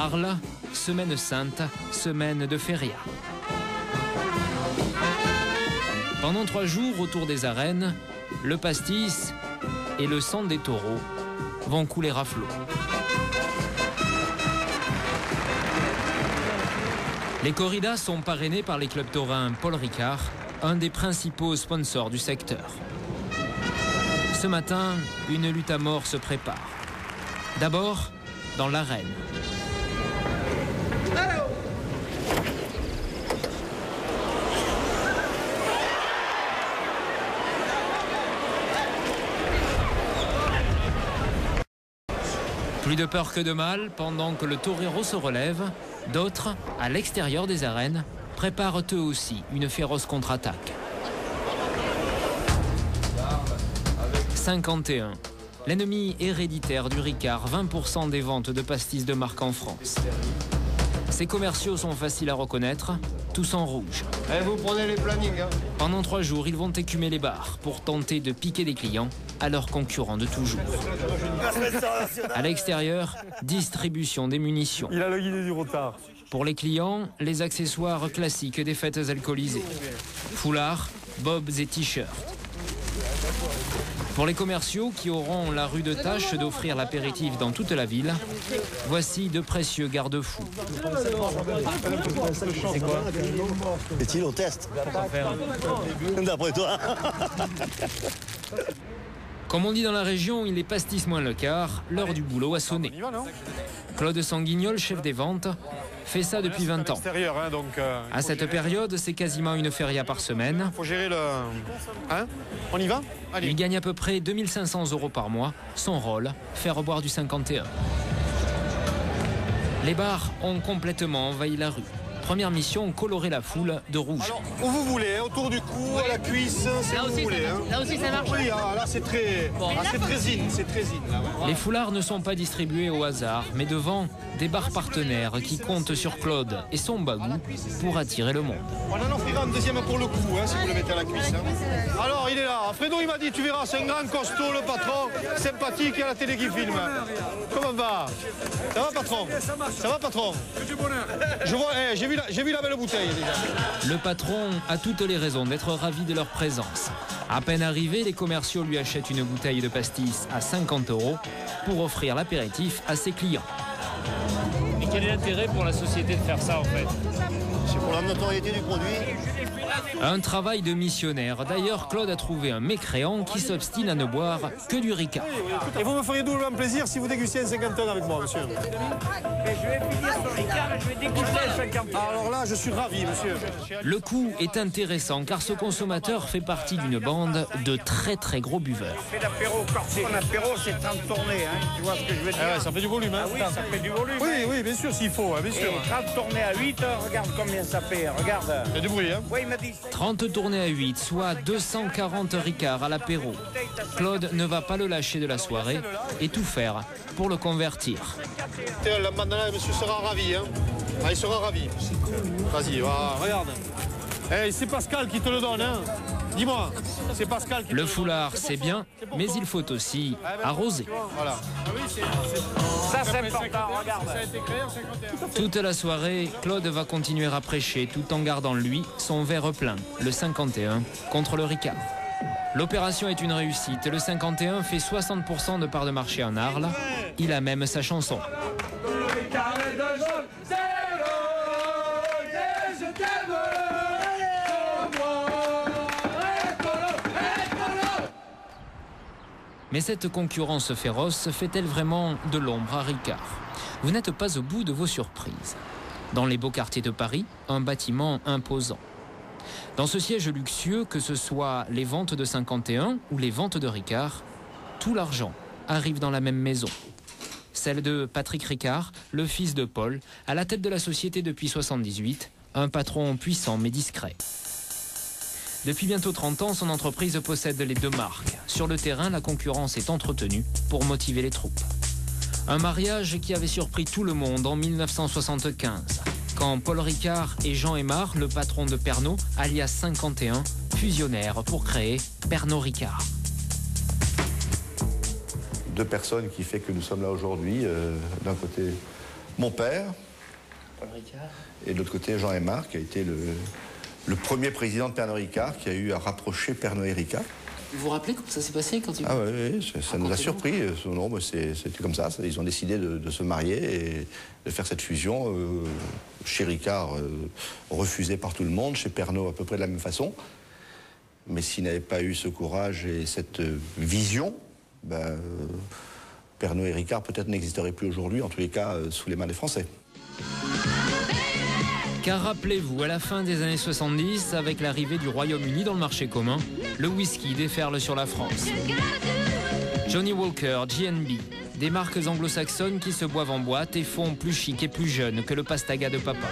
Arles, semaine sainte, semaine de feria. Pendant 3 jours autour des arènes, le pastis et le sang des taureaux vont couler à flot. Les corridas sont parrainées par les clubs taurins Paul Ricard, un des principaux sponsors du secteur. Ce matin, une lutte à mort se prépare. D'abord, dans l'arène. Plus de peur que de mal, pendant que le torero se relève, d'autres, à l'extérieur des arènes, préparent eux aussi une féroce contre-attaque. 51. L'ennemi héréditaire du Ricard, 20% des ventes de pastis de marque en France. Ces commerciaux sont faciles à reconnaître, tous en rouge. Vous prenez les plannings. Pendant 3 jours, ils vont écumer les bars pour tenter de piquer des clients à leurs concurrents de toujours. À l'extérieur, distribution des munitions. Il a le guide du retard. Pour les clients, les accessoires classiques des fêtes alcoolisées. Foulards, bobs et t-shirts. Pour les commerciaux qui auront la rude tâche d'offrir l'apéritif dans toute la ville, voici de précieux garde-fous. C'est quoi? Est-il au test? D'après toi. Comme on dit dans la région, il est pastis moins le quart, l'heure du boulot a sonné. Claude Sanguignol, chef des ventes, fait ça depuis 20 ans. À cette période, c'est quasiment une feria par semaine. Faut gérer le... Hein? On y va? Allez. Il gagne à peu près 2500 € par mois. Son rôle, faire boire du 51. Les bars ont complètement envahi la rue. Première mission, colorer la foule de rouge. Alors, où vous voulez, autour du cou, à la cuisse, c'est où vous voulez. Là aussi ça marche. Oui, là c'est très... c'est très in, c'est très in. Là, ouais. Les foulards ne sont pas distribués au hasard, mais devant des bars partenaires qui comptent sur Claude et son bagou pour attirer le monde. On en offrira un deuxième pour le cou, si vous le mettez à la cuisse. Alors, il est là. Fredo, il m'a dit, tu verras, c'est un grand costaud, le patron, sympathique, il y a la télé qui filme. Comment va? Ça va, patron? Ça va, patron? Je vois, j'ai vu la belle bouteille déjà. Le patron a toutes les raisons d'être ravi de leur présence. À peine arrivé, les commerciaux lui achètent une bouteille de pastis à 50 € pour offrir l'apéritif à ses clients. Et quel est l'intérêt pour la société de faire ça en fait? C'est pour la notoriété du produit. Un travail de missionnaire. D'ailleurs, Claude a trouvé un mécréant qui s'obstine à ne boire que du Ricard. Et vous me feriez doublement plaisir si vous dégustiez un 50 avec moi, monsieur. Mais je vais finir sur Ricard et je vais déguster un 50. Alors là, je suis ravi, monsieur. Le coup est intéressant car ce consommateur fait partie d'une bande de très très gros buveurs. Fais l'apéro, son apéro, c'est 30 tournées, tu vois ce que je veux dire? Ah ouais, ça fait du volume, Ah oui, ça fait du volume. Oui, bien sûr, s'il faut, bien sûr. Et 30 tournées à 8 heures, regarde combien ça fait, regarde. Il y a du bruit, hein? Oui, il m'a dit. 30 tournées à 8, soit 240 Ricards à l'apéro. Claude ne va pas le lâcher de la soirée et tout faire pour le convertir. Là, maintenant, monsieur sera ravi, hein? Ah, il sera ravi. Vas-y, regarde. Hey, c'est Pascal qui te le donne, hein? Dis-moi, c'est Pascal qui te le donne. Le foulard, c'est bien, mais il faut aussi arroser. Voilà. Ça, c'est important, regarde. Toute la soirée, Claude va continuer à prêcher tout en gardant lui son verre plein, le 51, contre le Ricard. L'opération est une réussite. Le 51 fait 60% de part de marché en Arles. Il a même sa chanson. Mais cette concurrence féroce fait-elle vraiment de l'ombre à Ricard? Vous n'êtes pas au bout de vos surprises. Dans les beaux quartiers de Paris, un bâtiment imposant. Dans ce siège luxueux, que ce soit les ventes de 51 ou les ventes de Ricard, tout l'argent arrive dans la même maison. Celle de Patrick Ricard, le fils de Paul, à la tête de la société depuis 1978, un patron puissant mais discret. Depuis bientôt 30 ans, son entreprise possède les 2 marques. Sur le terrain, la concurrence est entretenue pour motiver les troupes. Un mariage qui avait surpris tout le monde en 1975, quand Paul Ricard et Jean Aymar, le patron de Pernod, alias 51, fusionnèrent pour créer Pernod Ricard. 2 personnes qui fait que nous sommes là aujourd'hui. D'un côté, mon père, et de l'autre côté Jean Aymar, qui a été le premier président de Pernod Ricard, qui a eu à rapprocher Pernod et Ricard. Vous vous rappelez comment ça s'est passé quand il... Ah oui, ça nous a surpris. Non, c'était comme ça. Ils ont décidé de se marier et de faire cette fusion. Chez Ricard, refusé par tout le monde. Chez Pernod, à peu près de la même façon. Mais s'ils n'avaient pas eu ce courage et cette vision, Pernod et Ricard peut-être n'existeraient plus aujourd'hui, en tous les cas sous les mains des Français. Car rappelez-vous, à la fin des années 70, avec l'arrivée du Royaume-Uni dans le marché commun, le whisky déferle sur la France. Johnny Walker, G&B, des marques anglo-saxonnes qui se boivent en boîte et font plus chic et plus jeune que le pastaga de papa.